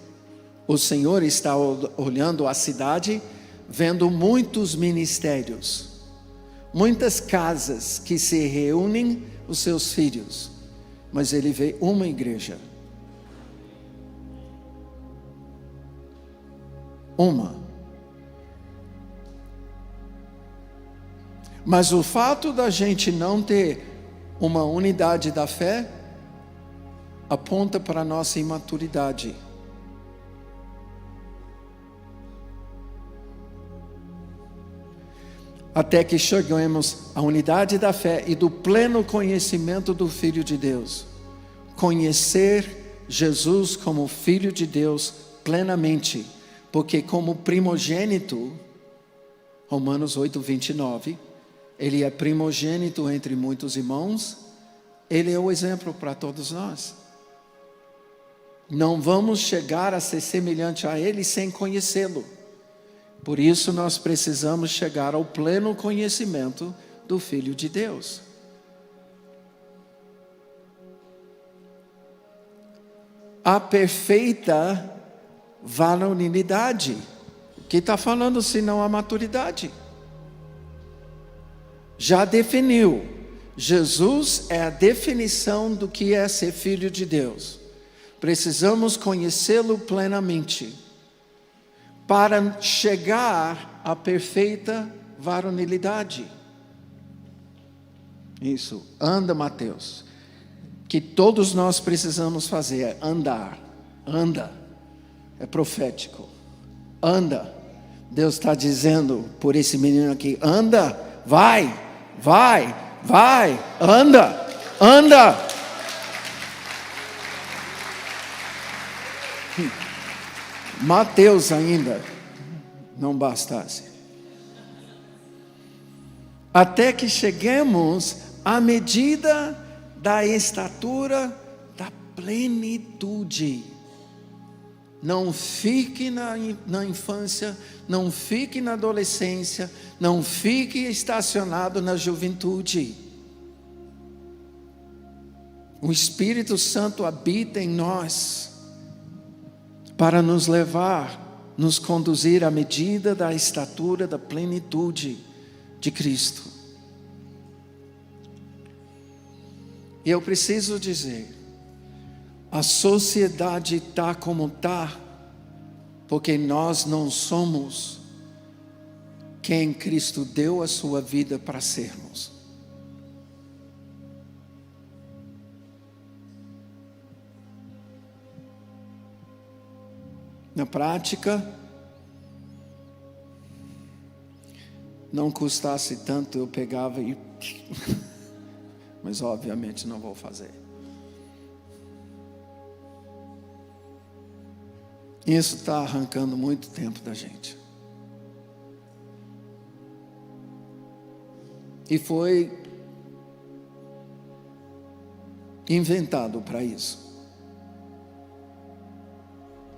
O Senhor está olhando a cidade, vendo muitos ministérios, muitas casas que se reúnem os seus filhos, mas Ele vê uma igreja. Uma. Mas o fato da gente não ter uma unidade da fé aponta para a nossa imaturidade. até que cheguemos à unidade da fé e do pleno conhecimento do Filho de Deus. Conhecer Jesus como Filho de Deus plenamente, porque como primogênito, Romanos 8, 29, ele é primogênito entre muitos irmãos, ele é o exemplo para todos nós. Não vamos chegar a ser semelhante a ele sem conhecê-lo. Por isso nós precisamos chegar ao pleno conhecimento do Filho de Deus. A perfeita varonilidade. O que está falando senão a maturidade? Já definiu. Jesus é a definição do que é ser filho de Deus. Precisamos conhecê-lo plenamente para chegar à perfeita varonilidade. Isso, anda, Mateus. Que todos nós precisamos fazer é andar. Anda, é profético. Anda. Deus está dizendo por esse menino aqui: anda, vai, anda. Mateus ainda não bastasse. Até que cheguemos à medida da estatura da plenitude. Não fique na infância, não fique na adolescência, não fique estacionado na juventude. O Espírito Santo habita em nós para nos levar, nos conduzir à medida da estatura da plenitude de Cristo. E eu preciso dizer, a sociedade está como está, porque nós não somos quem Cristo deu a sua vida para sermos. Na prática, não custasse tanto, eu pegava e... Mas obviamente não vou fazer. Isso está arrancando muito tempo da gente. E foi inventado para isso.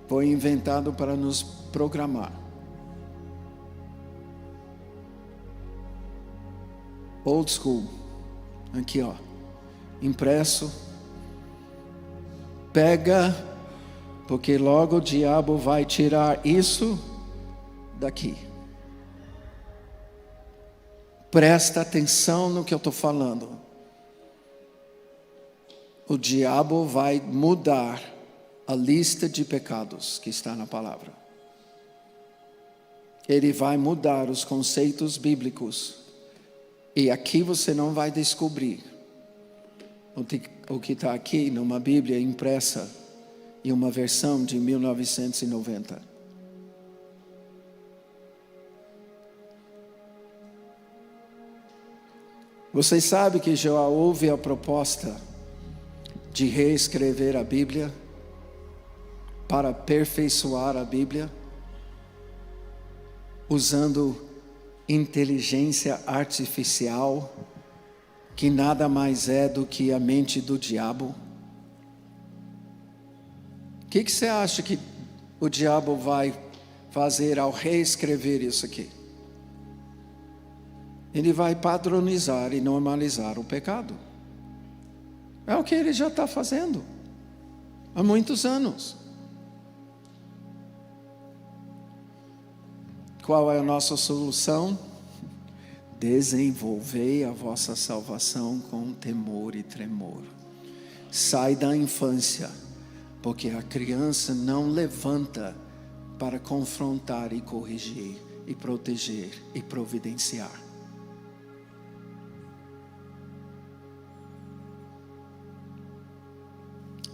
Foi inventado para nos programar. Old school. Aqui, ó. Impresso. Pega, porque logo o diabo vai tirar isso daqui. Presta atenção no que eu estou falando. O diabo vai mudar a lista de pecados que está na palavra. Ele vai mudar os conceitos bíblicos. E aqui você não vai descobrir o que está aqui numa Bíblia impressa em uma versão de 1990. Vocês sabem que já houve a proposta de reescrever a Bíblia para aperfeiçoar a Bíblia, usando inteligência artificial, que nada mais é do que a mente do diabo. O que você acha que o diabo vai fazer ao reescrever isso aqui? Ele vai padronizar e normalizar o pecado. É o que ele já está fazendo há muitos anos. Qual é a nossa solução? Desenvolvei a vossa salvação com temor e tremor. Sai da infância, porque a criança não levanta para confrontar e corrigir, e proteger e providenciar.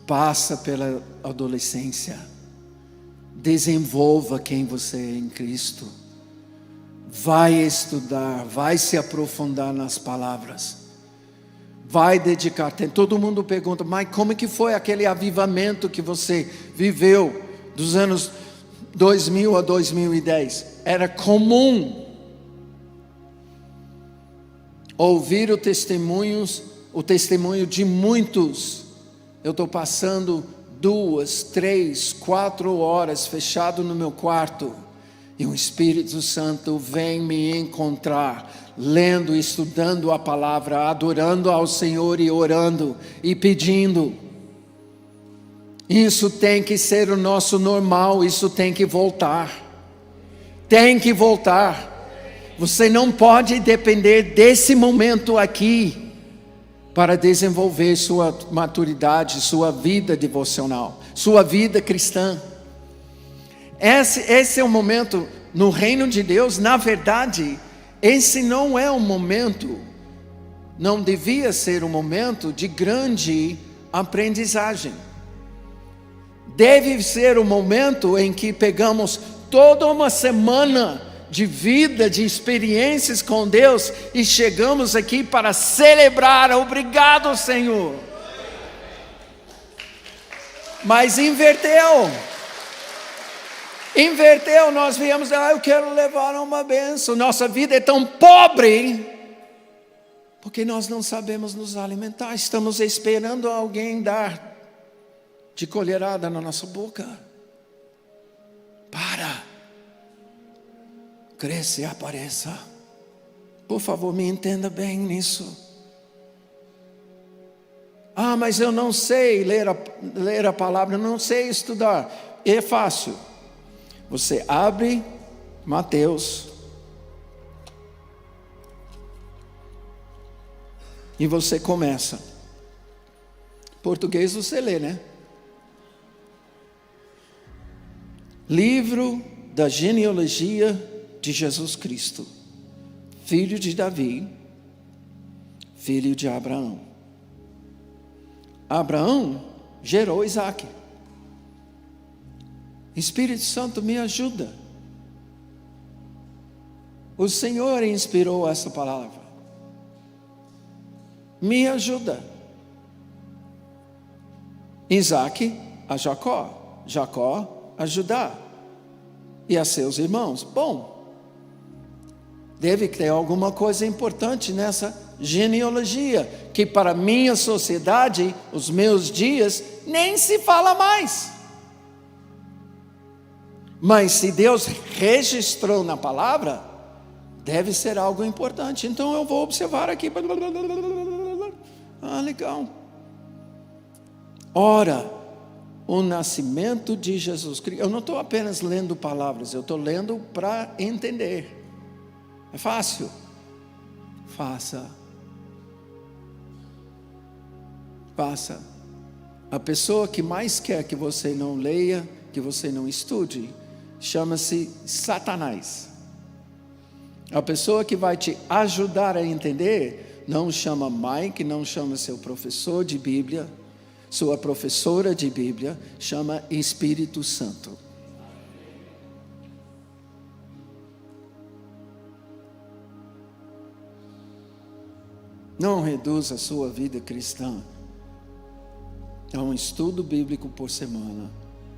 Passa pela adolescência. Desenvolva quem você é em Cristo. vai estudar, vai se aprofundar nas palavras, vai dedicar tempo. Todo mundo pergunta, mas como é que foi aquele avivamento que você viveu dos anos 2000 a 2010? Era comum ouvir o testemunho de muitos. Eu estou passando 2, 3, 4 horas fechado no meu quarto, e o Espírito Santo vem me encontrar, lendo, estudando a palavra, adorando ao Senhor e orando e pedindo. Isso tem que ser o nosso normal, isso tem que voltar. Tem que voltar. Você não pode depender desse momento aqui para desenvolver sua maturidade, sua vida devocional, sua vida cristã. Esse é o momento no reino de Deus. Na verdade, esse não é um momento, não devia ser um momento de grande aprendizagem. Deve ser um momento em que pegamos toda uma semana de vida, de experiências com Deus, e chegamos aqui para celebrar. Obrigado, Senhor. Mas inverteu, nós viemos, eu quero levar uma bênção. Nossa vida é tão pobre, porque nós não sabemos nos alimentar, estamos esperando alguém dar de colherada na nossa boca. Cresça e apareça. Por favor, me entenda bem nisso. Mas eu não sei ler a palavra, não sei estudar. É fácil. Você abre Mateus e você começa. Português você lê, né? Livro da genealogia de Jesus Cristo, filho de Davi, filho de Abraão. Abraão gerou Isaac. Espírito Santo, me ajuda. O Senhor inspirou essa palavra. Me ajuda. Isaac a Jacó, Jacó a Judá e a seus irmãos. Bom, deve ter alguma coisa importante nessa genealogia, que para minha sociedade, os meus dias, nem se fala mais. Mas se Deus registrou na palavra, deve ser algo importante. Então eu vou observar aqui. Legal. Ora, o nascimento de Jesus Cristo. Eu não estou apenas lendo palavras, eu estou lendo para entender. É fácil? Faça. A pessoa que mais quer que você não leia, que você não estude, chama-se Satanás. A pessoa que vai te ajudar a entender, não chama Mike, não chama seu professor de Bíblia, sua professora de Bíblia, chama Espírito Santo. Não reduza a sua vida cristã a um estudo bíblico por semana,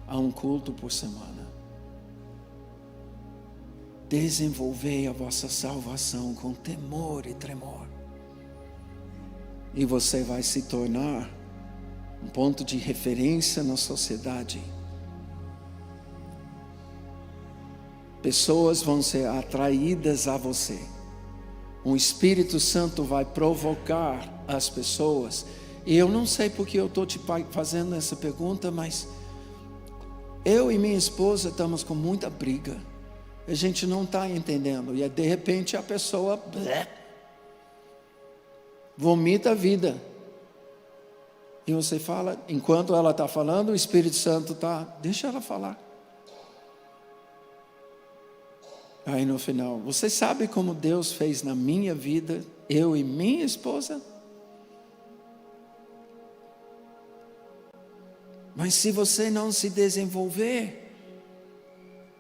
a um culto por semana. Desenvolvei a vossa salvação com temor e tremor. E você vai se tornar um ponto de referência na sociedade. Pessoas vão ser atraídas a você. O Espírito Santo vai provocar as pessoas. E eu não sei porque eu estou te fazendo essa pergunta, mas eu e minha esposa estamos com muita briga. A gente não está entendendo. E de repente a pessoa vomita a vida. E você fala, enquanto ela está falando, o Espírito Santo está, deixa ela falar. Aí no final, você sabe como Deus fez na minha vida, eu e minha esposa? Mas se você não se desenvolver,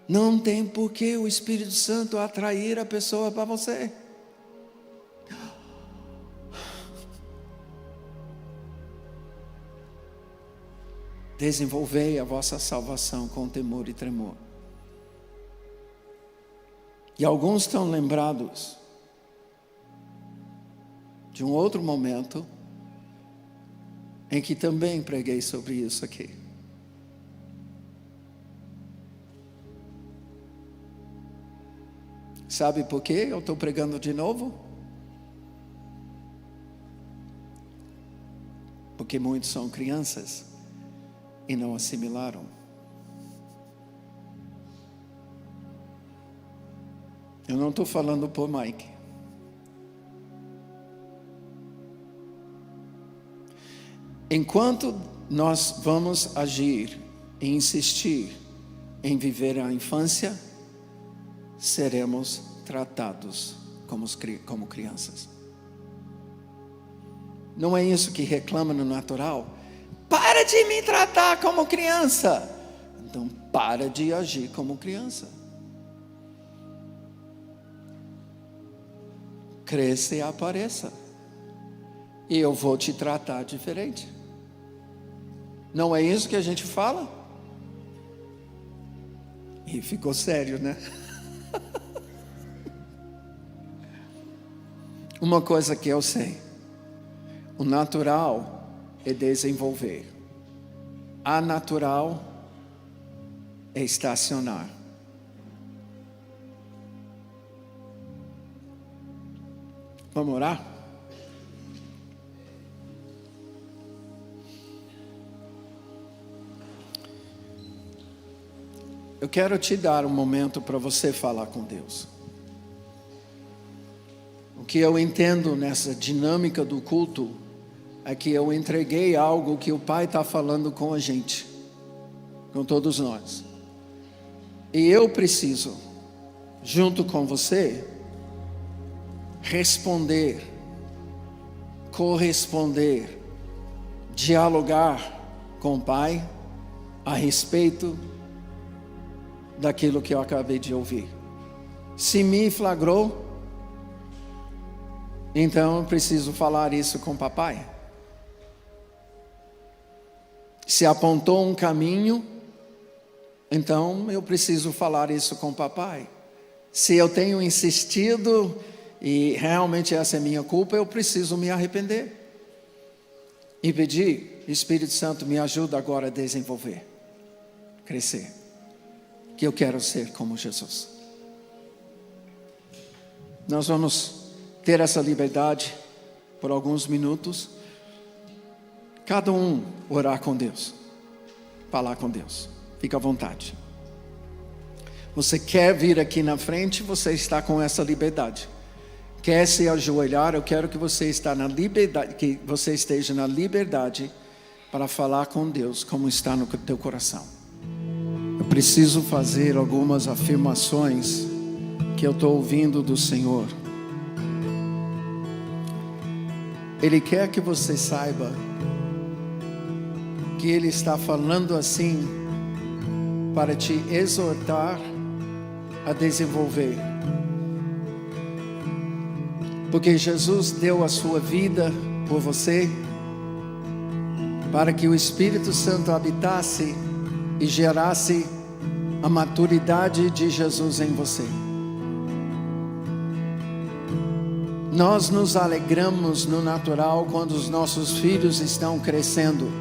Não tem por que o Espírito Santo atrair a pessoa para você. Desenvolvei a vossa salvação com temor e tremor. E alguns estão lembrados de um outro momento em que também preguei sobre isso aqui. Sabe por que eu estou pregando de novo? Porque muitos são crianças e não assimilaram. Eu não estou falando por Mike. Enquanto nós vamos agir e insistir em viver a infância, seremos tratados como crianças. Não é isso que reclama no natural? Para de me tratar como criança. Então para de agir como criança. Cresça e apareça. E eu vou te tratar diferente. Não é isso que a gente fala? E ficou sério, né? Uma coisa que eu sei: o natural é desenvolver, anatural é estacionar. Vamos orar? Eu quero te dar um momento para você falar com Deus. O que eu entendo nessa dinâmica do culto é que eu entreguei algo que o Pai está falando com a gente, com todos nós. E eu preciso, junto com você, responder, corresponder, dialogar com o Pai a respeito daquilo que eu acabei de ouvir. Se me flagrou, então eu preciso falar isso com o papai. Se apontou um caminho, então eu preciso falar isso com o papai. Se eu tenho insistido e realmente essa é minha culpa, eu preciso me arrepender e pedir: Espírito Santo, me ajuda agora a desenvolver, crescer, que eu quero ser como Jesus. Nós vamos ter essa liberdade por alguns minutos, cada um orar com Deus, falar com Deus. Fica à vontade. Você quer vir aqui na frente, você está com essa liberdade. Quer se ajoelhar, eu quero que você esteja na liberdade para falar com Deus como está no teu coração. Eu preciso fazer algumas afirmações que eu estou ouvindo do Senhor. Ele quer que você saiba que Ele está falando assim para te exortar a desenvolver. Porque Jesus deu a sua vida por você, para que o Espírito Santo habitasse e gerasse a maturidade de Jesus em você. Nós nos alegramos no natural quando os nossos filhos estão crescendo.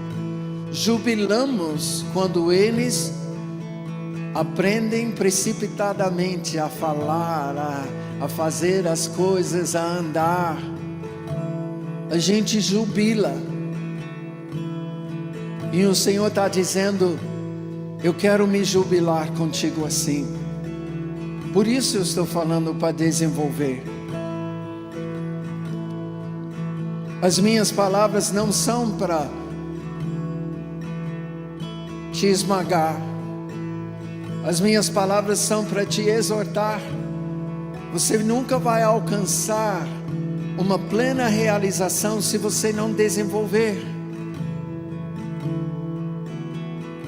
Jubilamos quando eles aprendem precipitadamente a falar, a fazer as coisas, a andar. A gente jubila. E o Senhor está dizendo: eu quero me jubilar contigo assim. Por isso eu estou falando para desenvolver. As minhas palavras não são para te esmagar. As minhas palavras são para te exortar. Você nunca vai alcançar uma plena realização se você não desenvolver.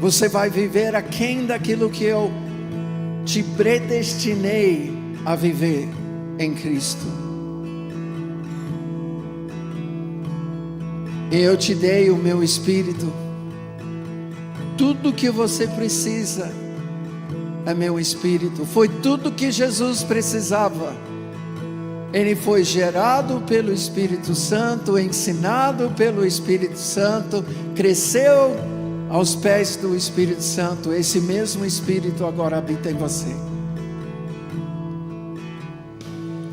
Você vai viver aquém daquilo que eu te predestinei a viver em Cristo. Eu te dei o meu Espírito. Tudo que você precisa é meu Espírito. Foi tudo que Jesus precisava. Ele foi gerado pelo Espírito Santo, ensinado pelo Espírito Santo, cresceu aos pés do Espírito Santo. Esse mesmo Espírito agora habita em você.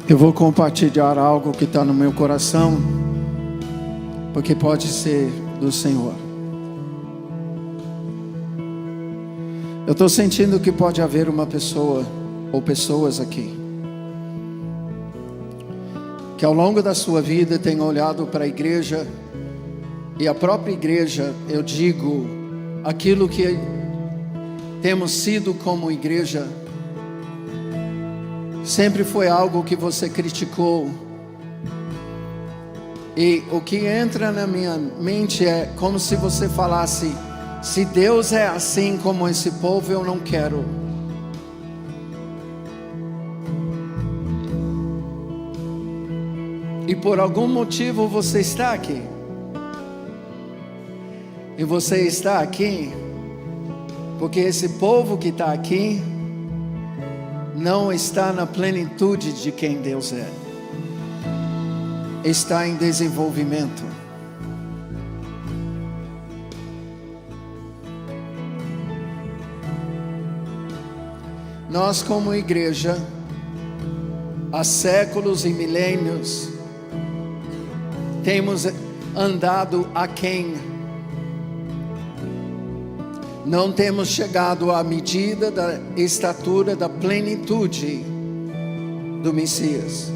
Eu vou compartilhar algo que está no meu coração, porque pode ser do Senhor. Eu estou sentindo que pode haver uma pessoa ou pessoas aqui que ao longo da sua vida tem olhado para a igreja, e a própria igreja, eu digo, aquilo que temos sido como igreja, sempre foi algo que você criticou. E o que entra na minha mente é como se você falasse: se Deus é assim como esse povo, eu não quero. E por algum motivo você está aqui. E você está aqui porque esse povo que está aqui não está na plenitude de quem Deus é. Está em desenvolvimento. Nós como igreja, há séculos e milênios, temos andado aquém. Não temos chegado à medida da estatura da plenitude do Messias.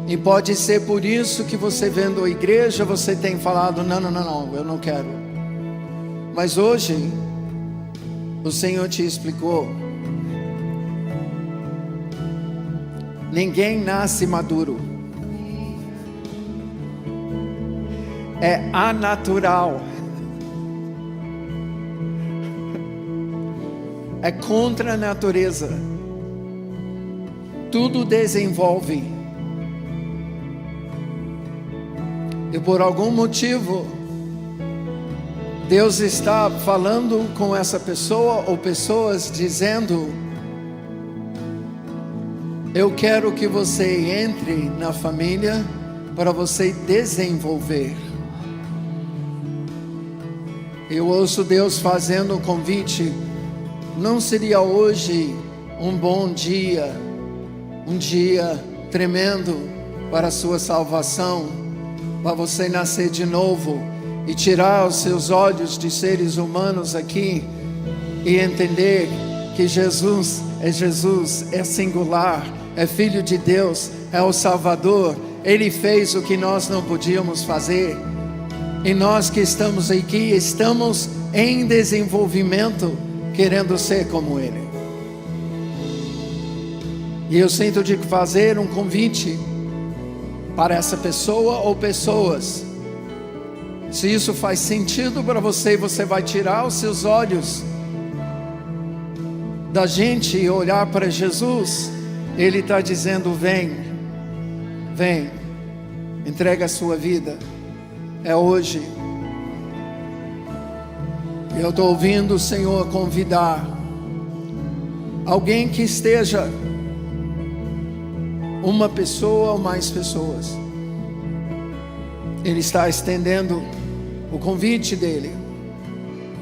E pode ser por isso que você vendo a igreja, você tem falado: não, eu não quero. Mas hoje, o Senhor te explicou. Ninguém nasce maduro. É anatural. É contra a natureza. Tudo desenvolve. E por algum motivo, Deus está falando com essa pessoa ou pessoas dizendo: eu quero que você entre na família para você desenvolver. Eu ouço Deus fazendo um convite. Não seria hoje um bom dia, um dia tremendo para a sua salvação, para você nascer de novo e tirar os seus olhos de seres humanos aqui e entender que Jesus, é singular, é Filho de Deus, é o Salvador. Ele fez o que nós não podíamos fazer. E nós que estamos aqui, estamos em desenvolvimento, querendo ser como Ele. E eu sinto de fazer um convite para essa pessoa ou pessoas. Se isso faz sentido para você, você vai tirar os seus olhos da gente e olhar para Jesus. Ele está dizendo: vem, entrega a sua vida. É hoje. Eu estou ouvindo o Senhor convidar alguém que esteja, uma pessoa ou mais pessoas. Ele está estendendo o convite dele.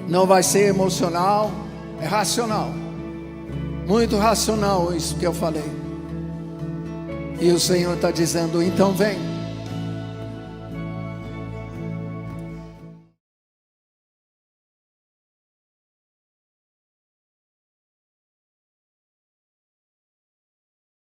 Não vai ser emocional, é racional. Muito racional isso que eu falei. E o Senhor está dizendo: então vem.